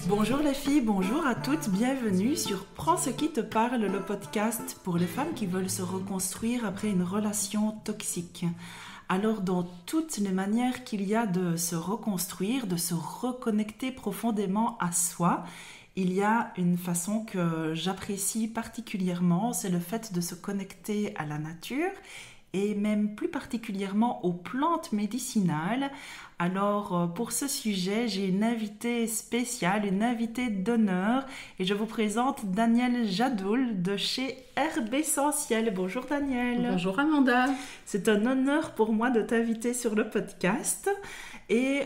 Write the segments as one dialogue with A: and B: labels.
A: Bonjour les filles, bonjour à toutes, bienvenue sur Prends ce qui te parle, le podcast pour les femmes qui veulent se reconstruire après une relation toxique. Alors dans toutes les manières qu'il y a de se reconstruire, de se reconnecter profondément à soi, il y a une façon que j'apprécie particulièrement, c'est le fait de se connecter à la nature et même plus particulièrement aux plantes médicinales. Alors pour ce sujet, j'ai une invitée spéciale, une invitée d'honneur et je vous présente Danielle Jadoul de chez Herbe Essentielle. Bonjour Danielle.
B: Bonjour Amanda.
A: C'est un honneur pour moi de t'inviter sur le podcast. Et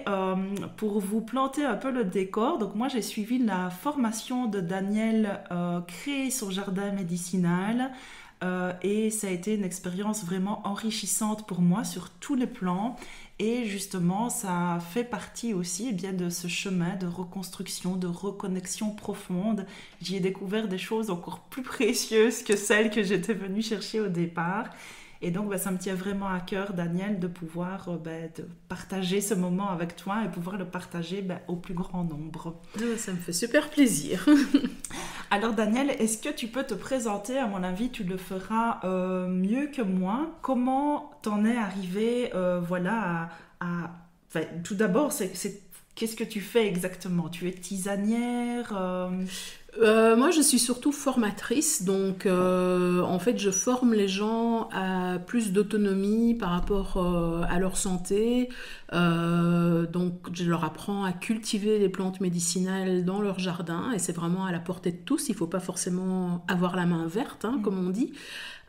A: pour vous planter un peu le décor, donc moi j'ai suivi la formation de Danielle Créer son jardin médicinal. Et ça a été une expérience vraiment enrichissante pour moi sur tous les plans et justement ça fait partie aussi de ce chemin de reconstruction, de reconnexion profonde. J'y ai découvert des choses encore plus précieuses que celles que j'étais venue chercher au départ. Et donc, ça me tient vraiment à cœur, Danielle, de pouvoir de partager ce moment avec toi et pouvoir le partager au plus grand nombre.
B: Ça me fait super plaisir.
A: Alors, Danielle, est-ce que tu peux te présenter? À mon avis, tu le feras mieux que moi. Comment t'en es arrivée tout d'abord, qu'est-ce que tu fais exactement? Tu es tisanière
B: Moi, je suis surtout formatrice, donc en fait, je forme les gens à plus d'autonomie par rapport à leur santé. Donc, je leur apprends à cultiver les plantes médicinales dans leur jardin, et c'est vraiment à la portée de tous. Il ne faut pas forcément avoir la main verte, comme on dit.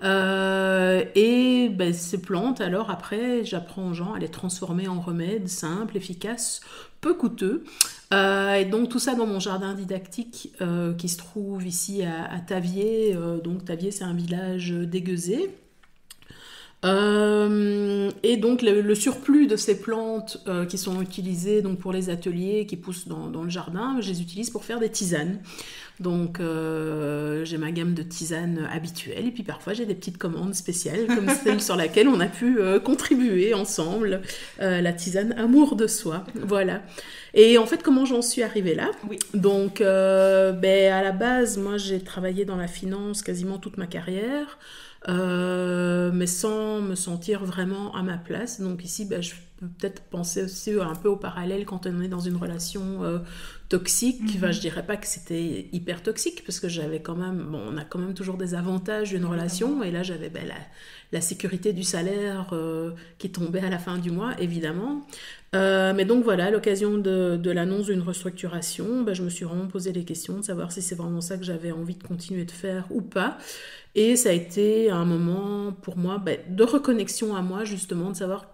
B: Et ces plantes, alors après, j'apprends aux gens à les transformer en remèdes simples, efficaces, peu coûteux. Et donc tout ça dans mon jardin didactique qui se trouve ici à Taviers. Donc Taviers, c'est un village dégueusé. Et donc le surplus de ces plantes qui sont utilisées donc, pour les ateliers qui poussent dans le jardin, je les utilise pour faire des tisanes. Donc j'ai ma gamme de tisanes habituelle et puis parfois j'ai des petites commandes spéciales comme celle sur laquelle on a pu contribuer ensemble, la tisane Amour de soi, voilà. Et en fait, comment j'en suis arrivée là?
A: Oui.
B: Donc à la base, moi j'ai travaillé dans la finance quasiment toute ma carrière, mais sans me sentir vraiment à ma place. Donc ici, je peux peut-être penser aussi un peu au parallèle quand on est dans une relation toxique. Je dirais pas que c'était hyper toxique parce que j'avais quand même, on a quand même toujours des avantages d'une relation, et là j'avais la sécurité du salaire qui tombait à la fin du mois, évidemment. Mais donc voilà, à l'occasion de l'annonce d'une restructuration, je me suis vraiment posé les questions de savoir si c'est vraiment ça que j'avais envie de continuer de faire ou pas. Et ça a été un moment pour moi de reconnexion à moi, justement, de savoir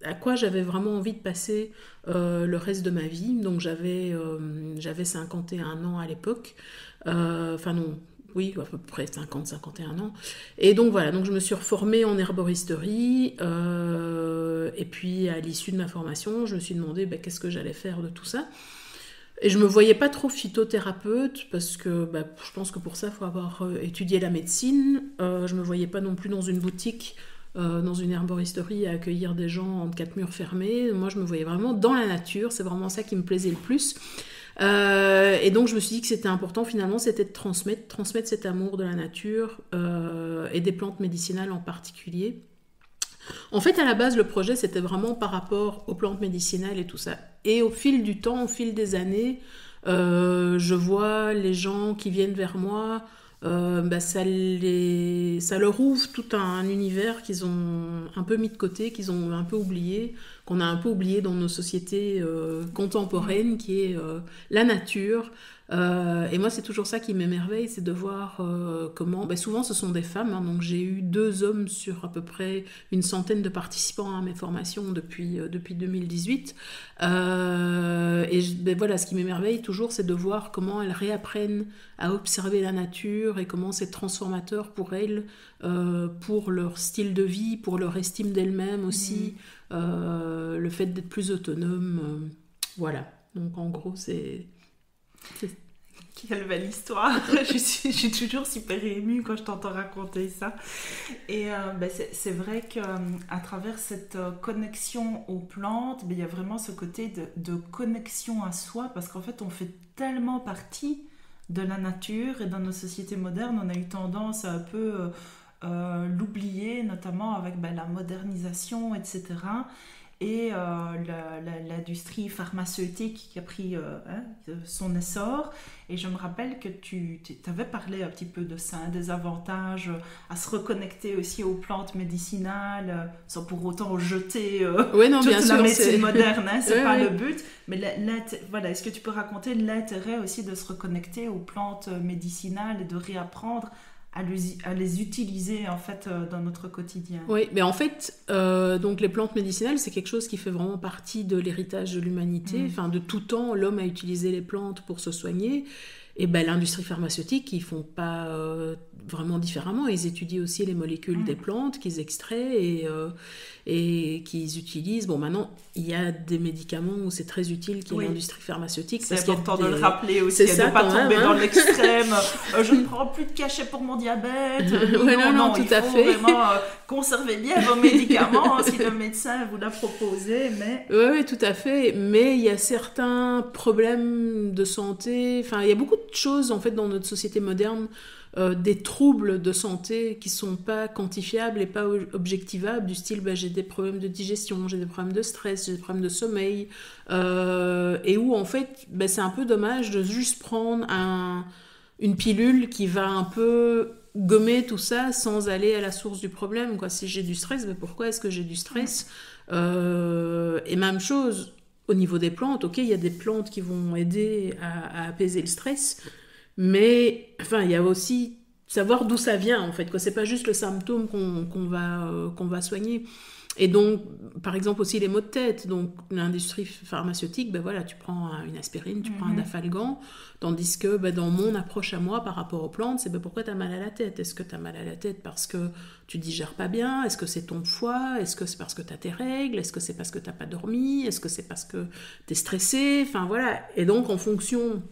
B: à quoi j'avais vraiment envie de passer le reste de ma vie. Donc j'avais 51 ans à l'époque, oui, à peu près 51 ans. Et donc voilà, donc je me suis reformée en herboristerie, et puis à l'issue de ma formation, je me suis demandé qu'est-ce que j'allais faire de tout ça. Et je me voyais pas trop phytothérapeute parce que je pense que pour ça, il faut avoir étudié la médecine. Je me voyais pas non plus dans une boutique, dans une herboristerie à accueillir des gens entre quatre murs fermés. Moi, je me voyais vraiment dans la nature. C'est vraiment ça qui me plaisait le plus. Et donc, je me suis dit que c'était important, finalement, c'était de transmettre cet amour de la nature et des plantes médicinales en particulier. En fait, à la base, le projet, c'était vraiment par rapport aux plantes médicinales et tout ça. Et au fil du temps, au fil des années, je vois les gens qui viennent vers moi, ça leur ouvre tout un univers qu'ils ont un peu mis de côté, qu'ils ont un peu oublié, qu'on a un peu oublié dans nos sociétés contemporaines, qui est la nature. Et moi, c'est toujours ça qui m'émerveille, c'est de voir comment... souvent, ce sont des femmes, donc j'ai eu 2 hommes sur à peu près une centaine de participants à mes formations depuis 2018. Voilà, ce qui m'émerveille toujours, c'est de voir comment elles réapprennent à observer la nature et comment c'est transformateur pour elles, pour leur style de vie, pour leur estime d'elles-mêmes aussi, le fait d'être plus autonome. Voilà, donc en gros, c'est
A: Quelle belle histoire. Je suis toujours super émue quand je t'entends raconter ça. Et c'est vrai qu'à travers cette connexion aux plantes, il y a vraiment ce côté de connexion à soi, parce qu'en fait, on fait tellement partie de la nature, et dans nos sociétés modernes, on a eu tendance à un peu l'oublier, notamment avec la modernisation, etc. Et l'industrie pharmaceutique qui a pris son essor. Et je me rappelle que tu avais parlé un petit peu de ça, des avantages à se reconnecter aussi aux plantes médicinales, sans pour autant jeter toute la médecine moderne, hein, c'est pas le but. Mais est-ce que tu peux raconter l'intérêt aussi de se reconnecter aux plantes médicinales et de réapprendre à les utiliser en fait dans notre quotidien?
B: Oui, mais en fait, donc les plantes médicinales, c'est quelque chose qui fait vraiment partie de l'héritage de l'humanité. Enfin, de tout temps, l'homme a utilisé les plantes pour se soigner. Et l'industrie pharmaceutique, ils font pas vraiment différemment. Ils étudient aussi les molécules des plantes qu'ils extraient et qu'ils utilisent. Bon, maintenant, il y a des médicaments où c'est très utile qu'il y ait l'industrie pharmaceutique.
A: C'est important de le rappeler aussi, de ne pas tomber dans l'extrême. Je ne prends plus de cachet pour mon diabète. Non, tout à fait. Il faut vraiment conserver bien vos médicaments si le médecin vous l'a proposé.
B: Oui, tout à fait. Mais il y a certains problèmes de santé. Enfin, il y a beaucoup de choses en fait dans notre société moderne, des troubles de santé qui sont pas quantifiables et pas objectivables, du style j'ai des problèmes de digestion, j'ai des problèmes de stress, j'ai des problèmes de sommeil, et où en fait c'est un peu dommage de juste prendre une pilule qui va un peu gommer tout ça sans aller à la source du problème, quoi. Si j'ai du stress, pourquoi est-ce que j'ai du stress? Et même chose au niveau des plantes, ok, il y a des plantes qui vont aider à apaiser le stress, mais enfin, il y a aussi savoir d'où ça vient, en fait, quoi. C'est pas juste le symptôme qu'on va soigner. Et donc, par exemple, aussi les maux de tête. Donc, l'industrie pharmaceutique, tu prends une aspirine, tu prends un Dafalgan, tandis que dans mon approche à moi par rapport aux plantes, c'est pourquoi tu as mal à la tête? Est-ce que tu as mal à la tête parce que tu digères pas bien? Est-ce que c'est ton foie? Est-ce que c'est parce que tu as tes règles? Est-ce que c'est parce que tu n'as pas dormi? Est-ce que c'est parce que tu es stressé? Enfin, voilà. Et donc, en fonction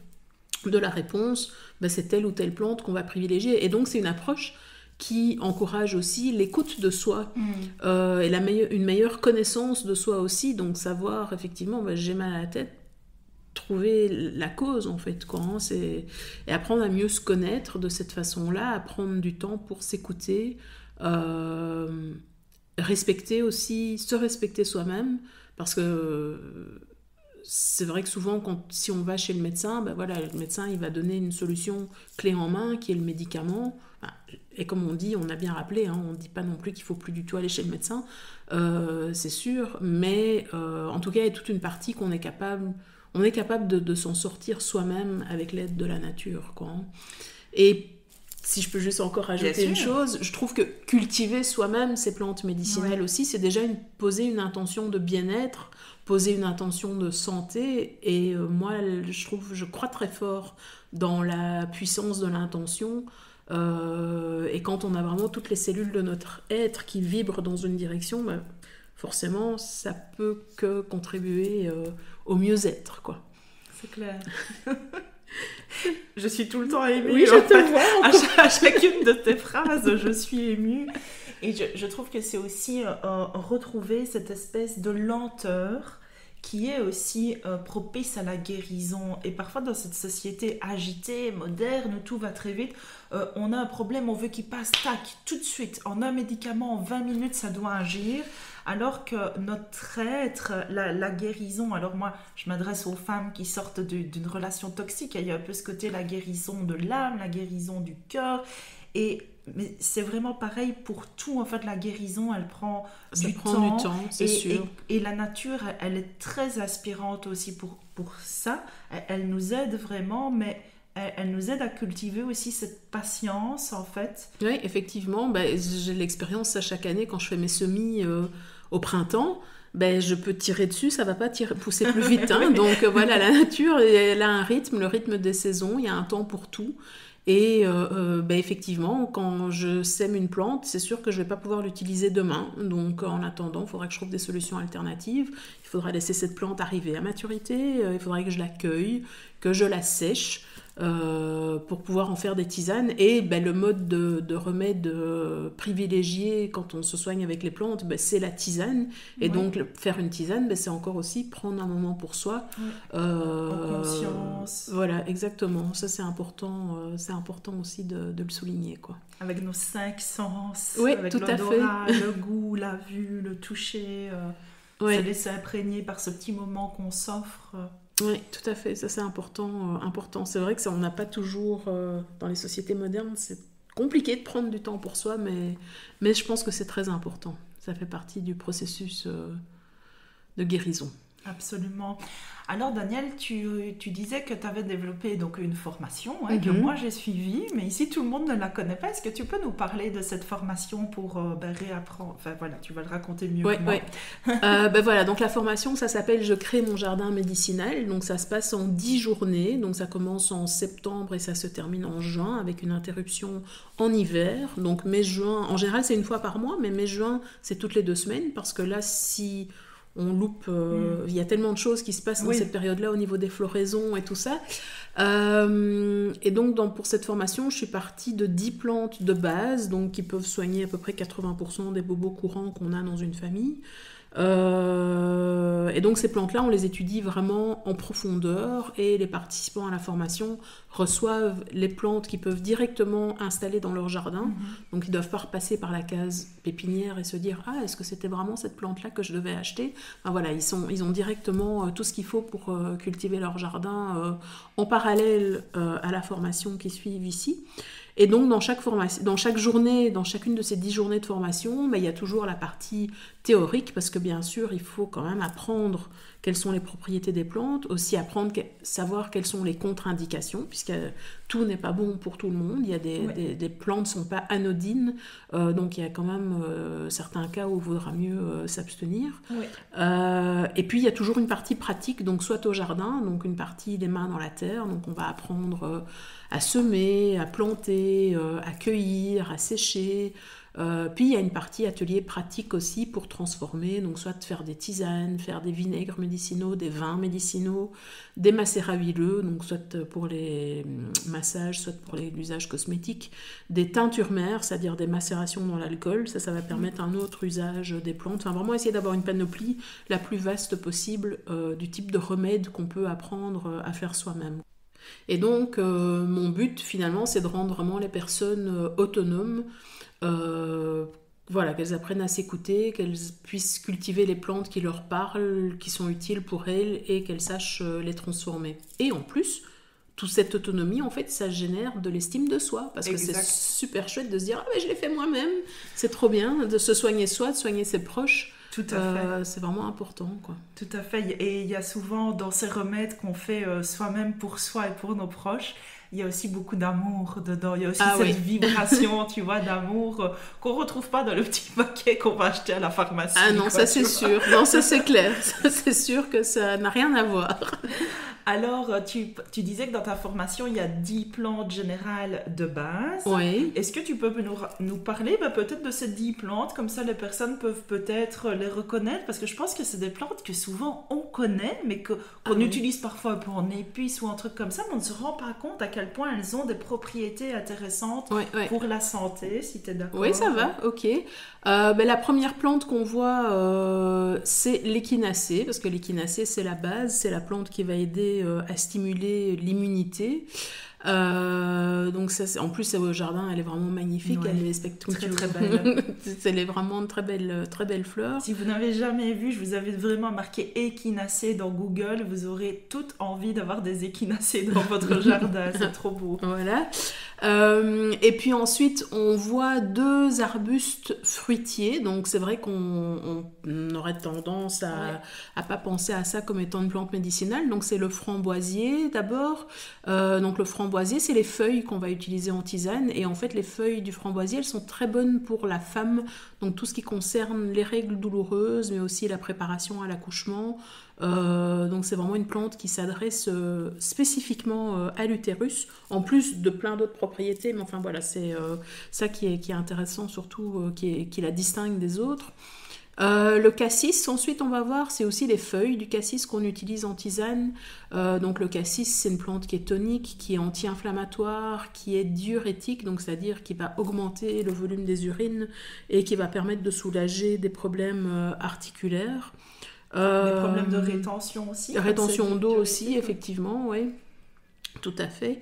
B: de la réponse, c'est telle ou telle plante qu'on va privilégier. Et donc, c'est une approche qui encourage aussi l'écoute de soi et une meilleure connaissance de soi aussi. Donc, savoir, effectivement, j'ai mal à la tête, trouver la cause, en fait, quoi, hein, et apprendre à mieux se connaître de cette façon-là, à prendre du temps pour s'écouter, respecter aussi, se respecter soi-même, parce que c'est vrai que souvent, si on va chez le médecin, le médecin, il va donner une solution clé en main, qui est le médicament. Et comme on dit, on a bien rappelé, on ne dit pas non plus qu'il ne faut plus du tout aller chez le médecin, c'est sûr, mais en tout cas, il y a toute une partie qu'on est capable, de s'en sortir soi-même avec l'aide de la nature, quoi. Et si je peux juste encore ajouter une chose, je trouve que cultiver soi-même ces plantes médicinales aussi, c'est déjà poser une intention de bien-être, poser une intention de santé. Et moi, je crois très fort dans la puissance de l'intention. Et quand on a vraiment toutes les cellules de notre être qui vibrent dans une direction, forcément, ça peut que contribuer au mieux-être, quoi.
A: C'est clair. Je suis tout le temps émue.
B: Oui, je te vois.
A: À chacune de tes phrases, je suis émue. Et je trouve que c'est aussi retrouver cette espèce de lenteur qui est aussi propice à la guérison. Et parfois, dans cette société agitée, moderne, où tout va très vite, on a un problème, on veut qu'il passe, tac, tout de suite. En un médicament, en 20 minutes, ça doit agir. Alors que notre être, la guérison, alors moi, je m'adresse aux femmes qui sortent d'une relation toxique. Il y a un peu ce côté, la guérison de l'âme, la guérison du cœur. Mais c'est vraiment pareil pour tout. En fait, la guérison, elle prend du temps,
B: c'est sûr.
A: Et la nature, elle est très inspirante aussi pour ça. Elle nous aide vraiment, mais elle nous aide à cultiver aussi cette patience, en fait.
B: Oui, effectivement. J'ai l'expérience ça chaque année quand je fais mes semis au printemps. Je peux tirer dessus, ça va pas pousser plus vite. Hein. Donc voilà, la nature, elle a un rythme, le rythme des saisons. Il y a un temps pour tout. Et effectivement, quand je sème une plante, c'est sûr que je ne vais pas pouvoir l'utiliser demain. Donc en attendant, il faudra que je trouve des solutions alternatives. Il faudra laisser cette plante arriver à maturité. Il faudra que je l'accueille, que je la sèche. pour pouvoir en faire des tisanes. Et le mode de remède privilégié quand on se soigne avec les plantes, c'est la tisane. Et donc faire une tisane, c'est encore aussi prendre un moment pour soi.
A: En conscience.
B: Voilà, exactement. Ça c'est important aussi de le souligner, quoi.
A: Avec nos 5 sens,
B: Oui,
A: avec
B: tout à fait.
A: l'odorat, le goût, la vue, le toucher, se laisser imprégner par ce petit moment qu'on s'offre.
B: Oui, tout à fait, ça c'est important. C'est vrai que ça, on n'a pas toujours, dans les sociétés modernes, c'est compliqué de prendre du temps pour soi, mais je pense que c'est très important. Ça fait partie du processus de guérison.
A: Absolument. Alors Daniel, tu disais que tu avais développé donc une formation que moi j'ai suivie, mais ici tout le monde ne la connaît pas. Est-ce que tu peux nous parler de cette formation pour réapprendre? Enfin voilà, tu vas le raconter mieux que moi.
B: Voilà, donc la formation, ça s'appelle « Je crée mon jardin médicinal ». Donc ça se passe en 10 journées. Donc ça commence en septembre et ça se termine en juin avec une interruption en hiver. Donc mai-juin, en général c'est une fois par mois, mais mai-juin c'est toutes les 2 semaines parce que là si on loupe, il y a tellement de choses qui se passent dans cette période-là au niveau des floraisons et tout ça. Et donc pour cette formation, je suis partie de 10 plantes de base, donc qui peuvent soigner à peu près 80% des bobos courants qu'on a dans une famille. Et donc ces plantes-là, on les étudie vraiment en profondeur et les participants à la formation reçoivent les plantes qu'ils peuvent directement installer dans leur jardin. Donc ils ne doivent pas repasser par la case pépinière et se dire « Ah, est-ce que c'était vraiment cette plante-là que je devais acheter ?» Enfin, voilà, ils ont directement tout ce qu'il faut pour cultiver leur jardin en parallèle à la formation qui suit ici. Et donc, dans chaque journée, dans chacune de ces 10 journées de formation, il y a toujours la partie théorique, parce que bien sûr, il faut quand même apprendre quelles sont les propriétés des plantes, aussi savoir quelles sont les contre-indications, puisque tout n'est pas bon pour tout le monde. Il y a des plantes ne sont pas anodines, donc il y a quand même certains cas où il vaudra mieux s'abstenir. Et puis, il y a toujours une partie pratique, donc soit au jardin, donc une partie des mains dans la terre, donc on va apprendre à semer, à planter, à cueillir, à sécher. Puis il y a une partie atelier pratique aussi pour transformer, donc soit faire des tisanes, faire des vinaigres médicinaux, des vins médicinaux, des macérats huileux, donc soit pour les massages, soit pour l'usage cosmétique, des teintures mères, c'est-à-dire des macérations dans l'alcool, ça va permettre un autre usage des plantes, enfin vraiment essayer d'avoir une panoplie la plus vaste possible du type de remède qu'on peut apprendre à faire soi-même. Et donc mon but finalement c'est de rendre vraiment les personnes autonomes, qu'elles apprennent à s'écouter, qu'elles puissent cultiver les plantes qui leur parlent, qui sont utiles pour elles et qu'elles sachent les transformer. Et en plus, toute cette autonomie, en fait, ça génère de l'estime de soi, parce que c'est super chouette de se dire « Ah mais je l'ai fait moi-même !» C'est trop bien de se soigner soi, de soigner ses proches.
A: Tout à fait.
B: C'est vraiment important, quoi.
A: Tout à fait. Et il y a souvent dans ces remèdes qu'on fait soi-même pour soi et pour nos proches, il y a aussi beaucoup d'amour dedans. Il y a aussi cette vibration, tu vois, d'amour qu'on ne retrouve pas dans le petit paquet qu'on va acheter à la pharmacie.
B: Ah non, ça c'est sûr. Non, ça c'est clair. Ça, c'est sûr que ça n'a rien à voir.
A: Alors, tu disais que dans ta formation, il y a 10 plantes générales de base.
B: Oui.
A: Est-ce que tu peux nous parler peut-être de ces 10 plantes? Comme ça, les personnes peuvent peut-être les reconnaître. Parce que je pense que c'est des plantes que souvent on connaît, mais qu'on utilise parfois pour un épice ou un truc comme ça, mais on ne se rend pas compte à quel point elles ont des propriétés intéressantes pour la santé, si tu es d'accord.
B: Oui, ça va, ok. La première plante qu'on voit, c'est l'échinacée, parce que l'échinacée, c'est la base, c'est la plante qui va aider à stimuler l'immunité. Donc ça, en plus au jardin, elle est vraiment magnifique, elle est spectaculaire,
A: très belle.
B: Elle est vraiment une très belle fleur.
A: Si vous n'avez jamais vu, je vous avais vraiment marqué échinacée dans Google, vous aurez toute envie d'avoir des échinacées dans votre jardin, c'est trop beau.
B: Voilà. Et puis ensuite on voit 2 arbustes fruitiers, donc c'est vrai qu'on aurait tendance à pas penser à ça comme étant une plante médicinale. Donc c'est le framboisier d'abord. Donc le framboisier, c'est les feuilles qu'on va utiliser en tisane, et en fait les feuilles du framboisier, elles sont très bonnes pour la femme, donc tout ce qui concerne les règles douloureuses, mais aussi la préparation à l'accouchement. Donc c'est vraiment une plante qui s'adresse spécifiquement à l'utérus, en plus de plein d'autres propriétés, mais enfin voilà, c'est ça qui est intéressant, surtout qui la distingue des autres. Le cassis, ensuite on va voir, c'est aussi les feuilles du cassis qu'on utilise en tisane. Donc le cassis, c'est une plante qui est tonique, qui est anti-inflammatoire, qui est diurétique, donc c'est-à-dire qui va augmenter le volume des urines et qui va permettre de soulager des problèmes articulaires.
A: Des problèmes de rétention aussi.
B: Rétention d'eau aussi, effectivement, oui, tout à fait.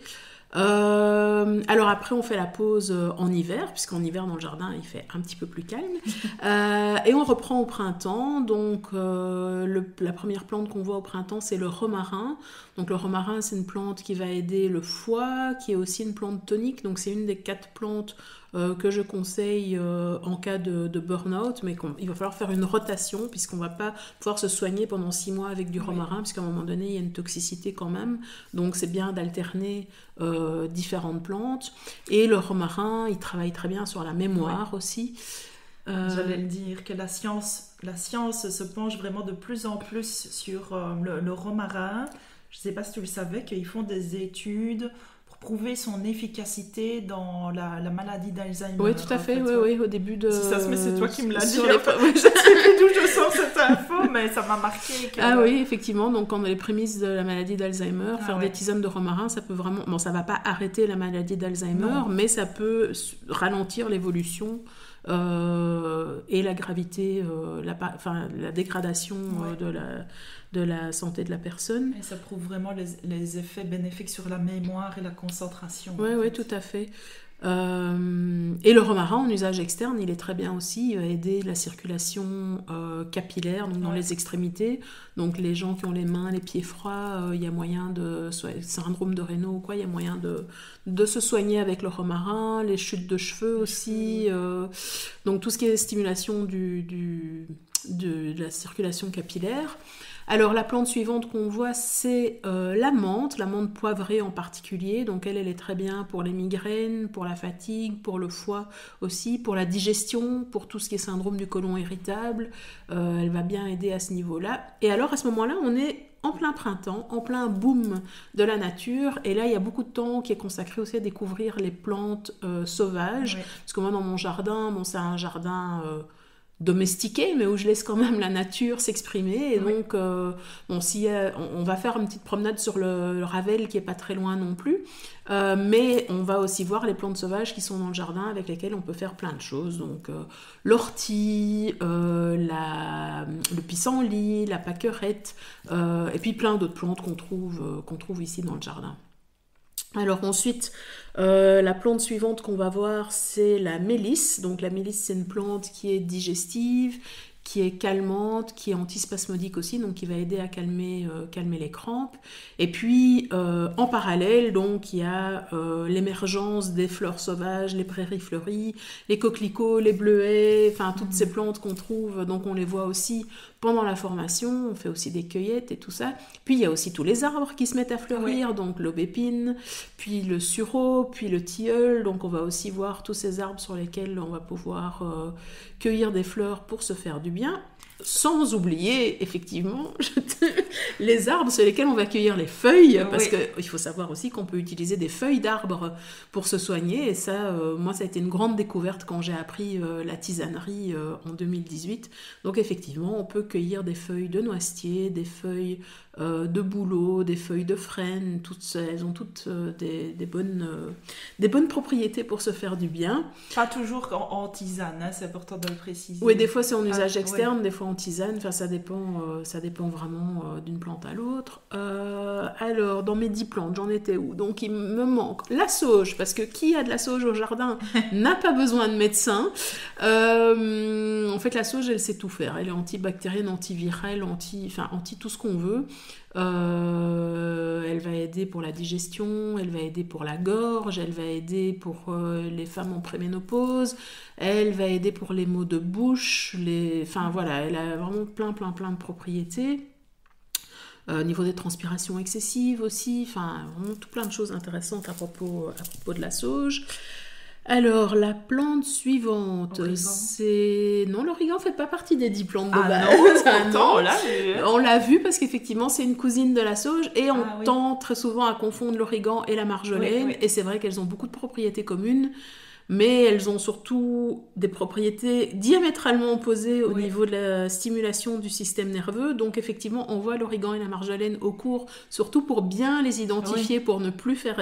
B: Alors après on fait la pause en hiver, puisqu'en hiver dans le jardin il fait un petit peu plus calme, et on reprend au printemps. Donc la première plante qu'on voit au printemps, c'est le romarin. Donc le romarin, c'est une plante qui va aider le foie, qui est aussi une plante tonique, donc c'est une des 4 plantes que je conseille en cas de burn-out, mais il va falloir faire une rotation, puisqu'on ne va pas pouvoir se soigner pendant 6 mois avec du romarin, puisqu'à un moment donné il y a une toxicité quand même, donc c'est bien d'alterner différentes plantes. Et le romarin, il travaille très bien sur la mémoire aussi.
A: J'allais le dire, que la science se penche vraiment de plus en plus sur le romarin. Je ne sais pas si tu le savais, qu'ils font des études pour prouver son efficacité dans la maladie d'Alzheimer.
B: Oui, tout à fait, oui, au début de...
A: Si ça se met, c'est toi qui me l'as dit.
B: Les...
A: Je ne sais plus d'où je sors cette info, mais ça m'a marqué.
B: Ah oui, effectivement, donc quand on a les prémices de la maladie d'Alzheimer, faire des tisanes de romarin, ça peut vraiment... Bon, ça ne va pas arrêter la maladie d'Alzheimer, mais ça peut ralentir l'évolution et la gravité, la dégradation de la santé de la personne.
A: Et ça prouve vraiment les effets bénéfiques sur la mémoire et la concentration.
B: Oui, tout à fait. Et le romarin en usage externe, il est très bien aussi, il va aider la circulation capillaire, donc dans les extrémités. Donc les gens qui ont les mains, les pieds froids, il y a moyen de, syndrome de Raynaud ou quoi, il y a moyen de se soigner avec le romarin, les chutes de cheveux aussi. Donc tout ce qui est stimulation de la circulation capillaire. Alors la plante suivante qu'on voit, c'est la menthe poivrée en particulier. Donc elle est très bien pour les migraines, pour la fatigue, pour le foie aussi, pour la digestion, pour tout ce qui est syndrome du côlon irritable. Elle va bien aider à ce niveau-là. Et alors à ce moment-là, on est en plein printemps, en plein boom de la nature. Et là, il y a beaucoup de temps qui est consacré aussi à découvrir les plantes sauvages. Parce que moi, dans mon jardin, c'est un jardin... domestiqué, mais où je laisse quand même la nature s'exprimer. Et donc, on va faire une petite promenade sur le Ravel qui est pas très loin non plus. Mais on va aussi voir les plantes sauvages qui sont dans le jardin avec lesquelles on peut faire plein de choses. Donc, l'ortie, le pissenlit, la pâquerette, et puis plein d'autres plantes qu'on trouve ici dans le jardin. Alors ensuite, la plante suivante qu'on va voir, c'est la mélisse. Donc la mélisse, c'est une plante qui est digestive, qui est calmante, qui est antispasmodique aussi, donc qui va aider à calmer les crampes. Et puis, en parallèle, donc, il y a l'émergence des fleurs sauvages, les prairies fleuries, les coquelicots, les bleuets, enfin, toutes ces plantes qu'on trouve, donc on les voit aussi pendant la formation, on fait aussi des cueillettes et tout ça. Puis, il y a aussi tous les arbres qui se mettent à fleurir, donc l'aubépine, puis le sureau, puis le tilleul, donc on va aussi voir tous ces arbres sur lesquels on va pouvoir cueillir des fleurs pour se faire du bien. Sans oublier, effectivement, les arbres sur lesquels on va cueillir les feuilles, parce qu'il faut savoir aussi qu'on peut utiliser des feuilles d'arbres pour se soigner, et ça, moi, ça a été une grande découverte quand j'ai appris la tisanerie en 2018. Donc, effectivement, on peut cueillir des feuilles de noisetier, des feuilles de bouleau, des feuilles de frêne, elles ont toutes des bonnes propriétés pour se faire du bien.
A: Pas toujours en tisane, hein, c'est important de le préciser.
B: Oui, des fois c'est en usage externe, des fois en tisane, enfin, ça dépend vraiment d'une plante à l'autre. Alors, dans mes 10 plantes, j'en étais où? Donc, il me manque la sauge, parce que qui a de la sauge au jardin n'a pas besoin de médecin. En fait, la sauge, elle sait tout faire. Elle est antibactérienne, antivirale, anti tout ce qu'on veut. Elle va aider pour la digestion, elle va aider pour la gorge, elle va aider pour les femmes en préménopause, elle va aider pour les maux de bouche, enfin voilà, elle a vraiment plein de propriétés. Au niveau des transpirations excessives aussi, enfin vraiment tout plein de choses intéressantes à propos de la sauge. Alors, la plante suivante, c'est... Non, l'origan ne fait pas partie des 10 plantes de base.
A: Non,
B: on l'a vu parce qu'effectivement, c'est une cousine de la sauge et on tend très souvent à confondre l'origan et la marjolaine. Et c'est vrai qu'elles ont beaucoup de propriétés communes. mais elles ont surtout des propriétés diamétralement opposées au niveau de la stimulation du système nerveux. Donc effectivement, on voit l'origan et la marjolaine au cours, surtout pour bien les identifier, pour ne plus faire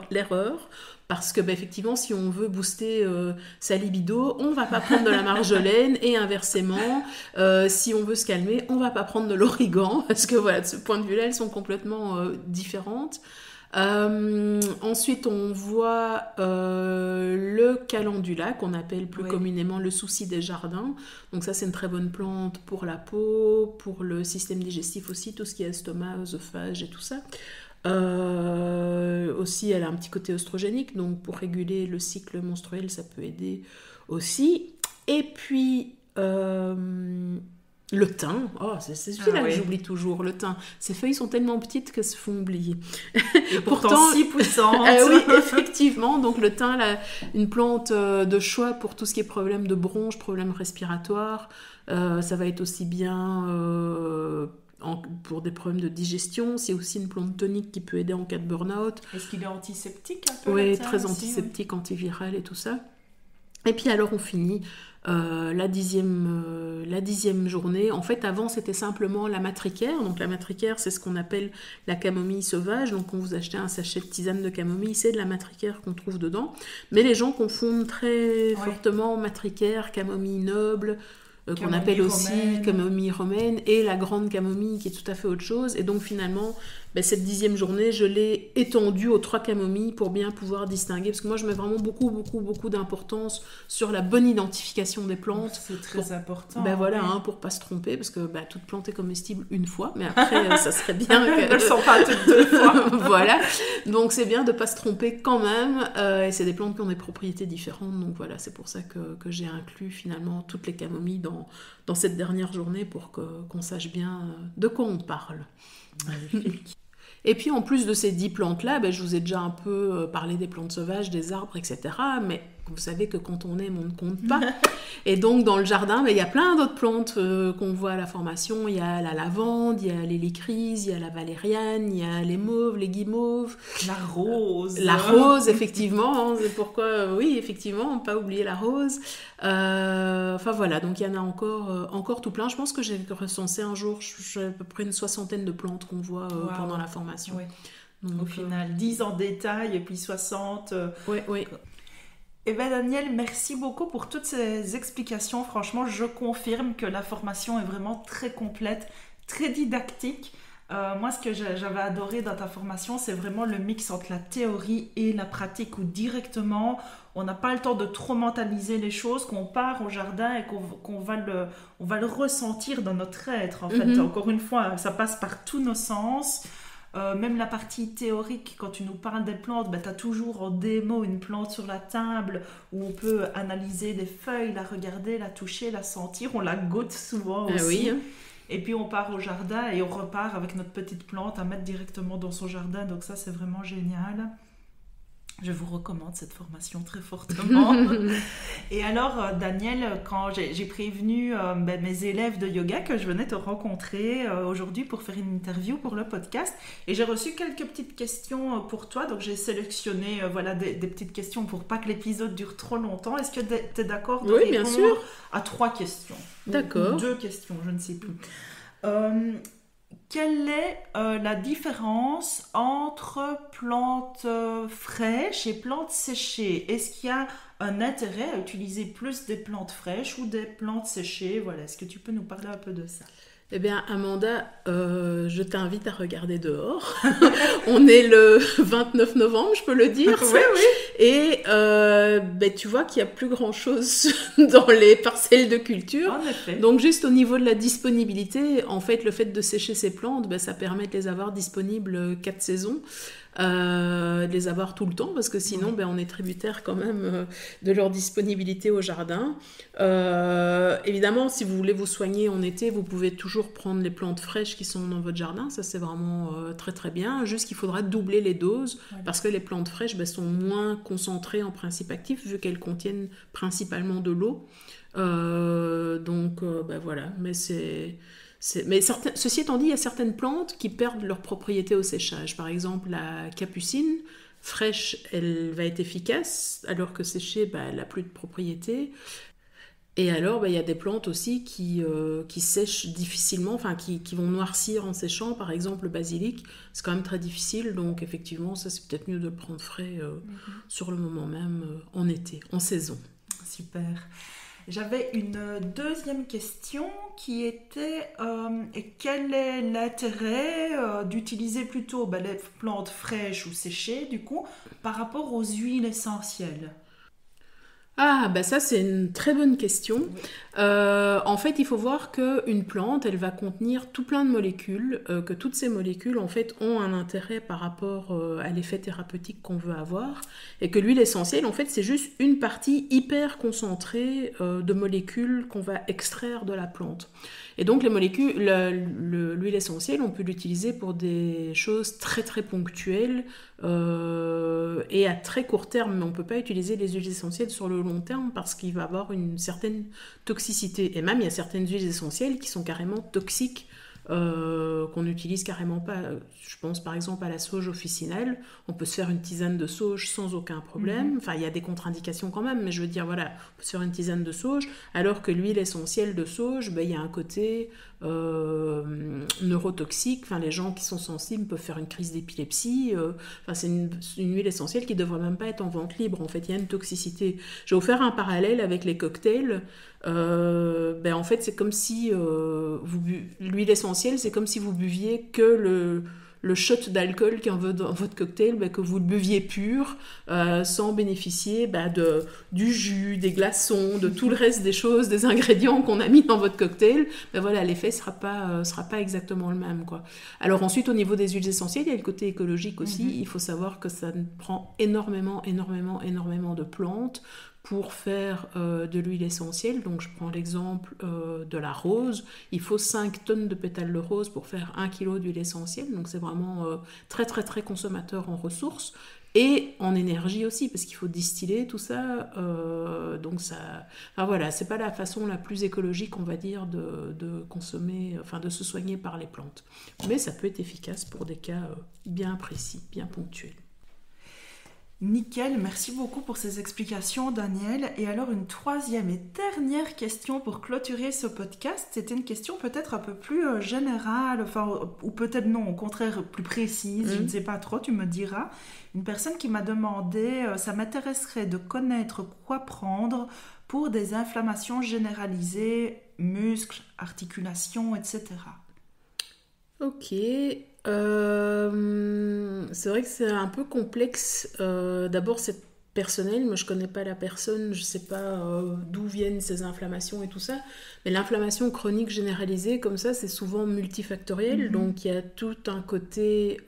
B: l'erreur. Parce que, effectivement, si on veut booster sa libido, on va pas prendre de la marjolaine, et inversement, si on veut se calmer, on va pas prendre de l'origan, parce que voilà, de ce point de vue-là, elles sont complètement différentes. Ensuite, on voit le calendula, qu'on appelle plus communément le souci des jardins. Donc ça, c'est une très bonne plante pour la peau, pour le système digestif aussi, tout ce qui est estomac, œsophage et tout ça. Aussi, elle a un petit côté oestrogénique, donc pour réguler le cycle menstruel, ça peut aider aussi. Et puis, le thym, c'est celui-là que j'oublie toujours, le thym. Ses feuilles sont tellement petites qu'elles se font oublier.
A: Et pourtant si puissantes.
B: Oui, effectivement. Donc le thym, une plante de choix pour tout ce qui est problème de bronches, problèmes respiratoires. Ça va être aussi bien pour des problèmes de digestion. C'est aussi une plante tonique qui peut aider en cas de burn-out.
A: Est-ce qu'il est antiseptique un peu?
B: Oui, très antiseptique, antiviral et tout ça. Et puis alors on finit la dixième journée. En fait, avant, c'était simplement la matricaire. Donc la matricaire, c'est ce qu'on appelle la camomille sauvage. Donc quand vous achetez un sachet de tisane de camomille, c'est de la matricaire qu'on trouve dedans. Mais les gens confondent très fortement matricaire, camomille noble, qu'on appelle aussi camomille romaine, et la grande camomille qui est tout à fait autre chose. Et donc finalement, cette 10e journée, je l'ai étendue aux 3 camomilles pour bien pouvoir distinguer, parce que moi je mets vraiment beaucoup d'importance sur la bonne identification des plantes.
A: C'est très important.
B: Voilà, pour pas se tromper, parce que toute plante est comestible une fois, mais après ça serait bien que...
A: Elles ne sont pas toutes 2 fois.
B: Voilà, donc c'est bien de pas se tromper quand même, et c'est des plantes qui ont des propriétés différentes, donc voilà, c'est pour ça que j'ai inclus finalement toutes les camomilles dans cette dernière journée, pour qu'on sache bien de quoi on parle.
A: Magnifique.
B: Et puis en plus de ces 10 plantes-là, je vous ai déjà un peu parlé des plantes sauvages, des arbres, etc. Mais vous savez que quand on aime, on ne compte pas. Et donc dans le jardin, il y a plein d'autres plantes qu'on voit à la formation. Il y a la lavande, il y a l'hélicryse, il y a la valériane, il y a les mauves, les guimauves.
A: La rose.
B: La rose, effectivement. C'est pourquoi, oui, effectivement, pas oublier la rose. Enfin voilà, donc il y en a encore tout plein. Je pense que j'ai recensé un jour, j'ai à peu près une 60aine de plantes qu'on voit pendant la formation.
A: Oui. Donc, au final, 10 en détail et puis 60.
B: Oui.
A: Eh bien Daniel, merci beaucoup pour toutes ces explications. Franchement, je confirme que la formation est vraiment très complète, très didactique. Moi, ce que j'avais adoré dans ta formation, c'est vraiment le mix entre la théorie et la pratique, où directement, on n'a pas le temps de trop mentaliser les choses, qu'on part au jardin et qu'on va le ressentir dans notre être. En fait, encore une fois, ça passe par tous nos sens. Même la partie théorique, quand tu nous parles des plantes, tu as toujours en démo une plante sur la table où on peut analyser des feuilles, la regarder, la toucher, la sentir. On la goûte souvent aussi.
B: Oui.
A: Et puis on part au jardin et on repart avec notre petite plante à mettre directement dans son jardin. Donc ça, c'est vraiment génial. Je vous recommande cette formation très fortement. Et alors, Daniel, quand j'ai prévenu mes élèves de yoga que je venais te rencontrer aujourd'hui pour faire une interview pour le podcast, et j'ai reçu quelques petites questions pour toi. Donc, j'ai sélectionné des petites questions pour pas que l'épisode dure trop longtemps. Est-ce que tu es d'accord de
B: répondre bien sûr.
A: À 3 questions?
B: D'accord.
A: Ou 2 questions, je ne sais plus. Quelle est la différence entre plantes fraîches et plantes séchées? Est-ce qu'il y a un intérêt à utiliser plus des plantes fraîches ou des plantes séchées? Voilà, est-ce que tu peux nous parler un peu de ça?
B: Eh bien, Amanda, je t'invite à regarder dehors. On est le 29 novembre, je peux le dire.
A: Oui.
B: Et tu vois qu'il n'y a plus grand-chose dans les parcelles de culture.
A: En effet.
B: Donc, juste au niveau de la disponibilité, en fait, le fait de sécher ces plantes, ça permet de les avoir disponibles 4 saisons. De les avoir tout le temps, parce que sinon on est tributaire quand même de leur disponibilité au jardin. Évidemment, si vous voulez vous soigner en été, vous pouvez toujours prendre les plantes fraîches qui sont dans votre jardin, ça c'est vraiment très très bien, juste qu'il faudra doubler les doses, parce que les plantes fraîches sont moins concentrées en principe actif, vu qu'elles contiennent principalement de l'eau. Voilà, mais ceci étant dit, il y a certaines plantes qui perdent leurs propriétés au séchage. Par exemple, la capucine, fraîche, elle va être efficace, alors que séchée, elle n'a plus de propriété. Et alors, il y a des plantes aussi qui sèchent difficilement, enfin qui vont noircir en séchant. Par exemple, le basilic, c'est quand même très difficile. Donc, effectivement, ça, c'est peut-être mieux de le prendre frais sur le moment même, en été, en saison.
A: Super. J'avais une deuxième question qui était quel est l'intérêt d'utiliser plutôt les plantes fraîches ou séchées, du coup, par rapport aux huiles essentielles ?
B: Ah, ça c'est une très bonne question.
A: Oui.
B: En fait, il faut voir qu'une plante, elle va contenir tout plein de molécules, que toutes ces molécules, en fait, ont un intérêt par rapport à l'effet thérapeutique qu'on veut avoir, et que l'huile essentielle, en fait, c'est juste une partie hyper concentrée de molécules qu'on va extraire de la plante. Et donc, les molécules, l'huile essentielle, on peut l'utiliser pour des choses très très ponctuelles et à très court terme, mais on ne peut pas utiliser les huiles essentielles sur le long terme parce qu'il va avoir une certaine toxicité. Et même, il y a certaines huiles essentielles qui sont carrément toxiques, qu'on n'utilise carrément pas. Je pense par exemple à la sauge officinale. On peut se faire une tisane de sauge sans aucun problème. Enfin, il y a des contre-indications quand même, mais je veux dire, voilà, on peut se faire une tisane de sauge, alors que l'huile essentielle de sauge, il y a un côté neurotoxique. Enfin, les gens qui sont sensibles peuvent faire une crise d'épilepsie. C'est une huile essentielle qui ne devrait même pas être en vente libre. En fait, il y a une toxicité. Je vais vous faire un parallèle avec les cocktails. En fait, c'est comme si l'huile essentielle, c'est comme si vous buviez que le shot d'alcool qu'il y a dans votre cocktail, que vous le buviez pur, sans bénéficier du jus, des glaçons, de tout le reste des choses, des ingrédients qu'on a mis dans votre cocktail. Voilà, l'effet sera pas exactement le même, quoi. Alors ensuite, au niveau des huiles essentielles, il y a le côté écologique aussi. Il faut savoir que ça prend énormément de plantes pour faire de l'huile essentielle. Donc je prends l'exemple de la rose. Il faut 5 tonnes de pétales de rose pour faire 1 kg d'huile essentielle. Donc c'est vraiment très très très consommateur en ressources et en énergie aussi, parce qu'il faut distiller tout ça. Donc ça, voilà, c'est pas la façon la plus écologique, on va dire, de consommer, de se soigner par les plantes. Mais ça peut être efficace pour des cas bien précis, bien ponctuels.
A: Nickel, merci beaucoup pour ces explications, Daniel. Et alors une troisième et dernière question pour clôturer ce podcast. C'était une question peut-être un peu plus générale, ou peut-être non, au contraire plus précise, je ne sais pas trop, tu me diras. Une personne qui m'a demandé, ça m'intéresserait de connaître quoi prendre pour des inflammations généralisées, muscles, articulations, etc.
B: Ok, c'est vrai que c'est un peu complexe. D'abord, c'est personnel. Moi, je connais pas la personne, je sais pas d'où viennent ces inflammations et tout ça. Mais l'inflammation chronique généralisée, comme ça, c'est souvent multifactoriel. Donc, il y a tout un côté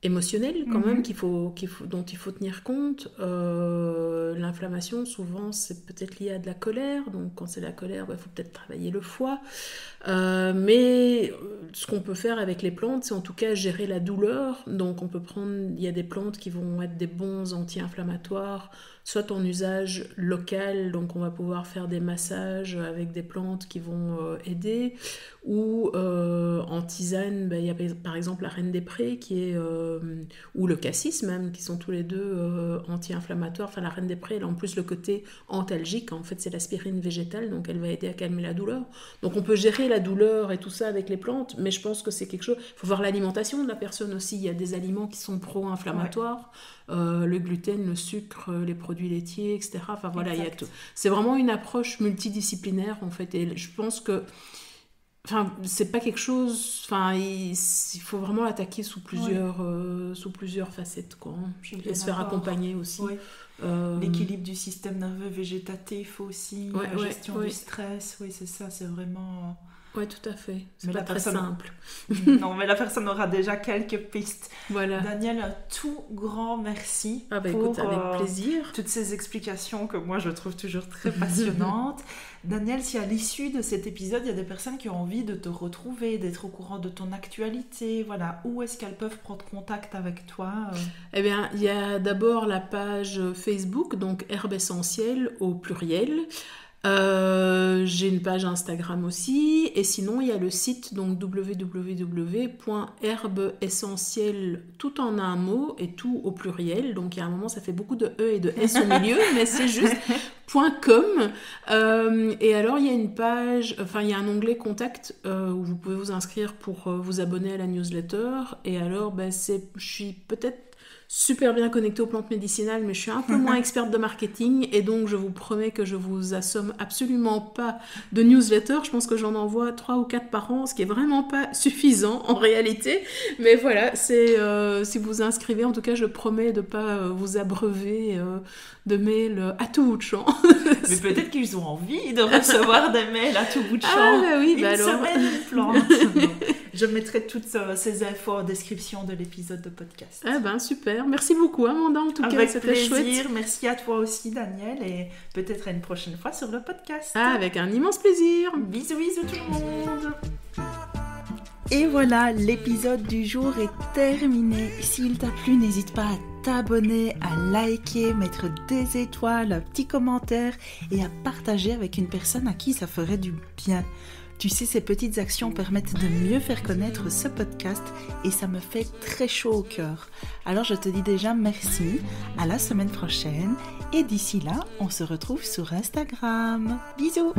B: émotionnel quand même dont il faut tenir compte. L'inflammation, souvent, c'est peut-être lié à de la colère. Donc, quand c'est la colère, il faut peut-être travailler le foie. Mais ce qu'on peut faire avec les plantes, c'est en tout cas gérer la douleur. Donc il y a des plantes qui vont être des bons anti-inflammatoires, soit en usage local, donc on va pouvoir faire des massages avec des plantes qui vont aider, ou en tisane, il y a par exemple la reine des prés ou le cassis même, qui sont tous les deux anti-inflammatoires. Enfin, la reine des prés, elle a en plus le côté antalgique, en fait c'est l'aspirine végétale, donc elle va aider à calmer la douleur. Donc on peut gérer la douleur et tout ça avec les plantes, mais je pense que c'est quelque chose. Il faut voir l'alimentation de la personne aussi. Il y a des aliments qui sont pro-inflammatoires, le gluten, le sucre, les produits laitiers, etc. Enfin voilà, il y a tout. C'est vraiment une approche multidisciplinaire en fait, et je pense que c'est pas quelque chose. Il faut vraiment l'attaquer sous plusieurs facettes, quoi. Et se faire accompagner aussi.
A: Oui. L'équilibre du système nerveux végétatif aussi, la gestion du stress, oui, c'est ça, c'est vraiment...
B: Oui, tout à fait. C'est pas très simple.
A: Non, mais la personne aura déjà quelques pistes.
B: Voilà.
A: Daniel, un tout grand merci
B: pour
A: écoute,
B: avec plaisir.
A: Toutes ces explications que moi je trouve toujours très passionnantes. Daniel, si à l'issue de cet épisode, il y a des personnes qui ont envie de te retrouver, d'être au courant de ton actualité, voilà, où est-ce qu'elles peuvent prendre contact avec toi
B: Eh bien, il y a d'abord la page Facebook, donc Herbes Essentielles au pluriel. J'ai une page Instagram aussi, et sinon il y a le site donc www.herbeessentielle tout en un mot et tout au pluriel, donc il y a un moment ça fait beaucoup de E et de S au milieu, mais c'est juste .com. Et alors il y a une page, enfin il y a un onglet contact où vous pouvez vous inscrire pour vous abonner à la newsletter, et alors je suis peut-être super bien connectée aux plantes médicinales, mais je suis un peu moins experte de marketing, et donc je vous promets que je vous assomme absolument pas de newsletter. Je pense que j'en envoie 3 ou 4 par an, ce qui est vraiment pas suffisant en réalité, mais voilà, c'est si vous vous inscrivez, en tout cas je promets de pas vous abreuver de mails à tout bout de champ.
A: Mais peut-être qu'ils ont envie de recevoir des mails à tout bout de champ.
B: Ah bah oui,
A: une
B: alors...
A: semaine, une plante. Je mettrai toutes ces infos en description de l'épisode de podcast.
B: Ah ben super, merci beaucoup Amanda, en tout cas c'était chouette.
A: Avec plaisir, merci à toi aussi Daniel, et peut-être à une prochaine fois sur le podcast.
B: Ah, avec un immense plaisir.
A: Bisous bisous tout le monde. Et voilà, l'épisode du jour est terminé. S'il t'a plu, n'hésite pas à t'abonner, à liker, mettre des étoiles, un petit commentaire et à partager avec une personne à qui ça ferait du bien. Tu sais, ces petites actions permettent de mieux faire connaître ce podcast et ça me fait très chaud au cœur. Alors je te dis déjà merci, à la semaine prochaine, et d'ici là, on se retrouve sur Instagram. Bisous!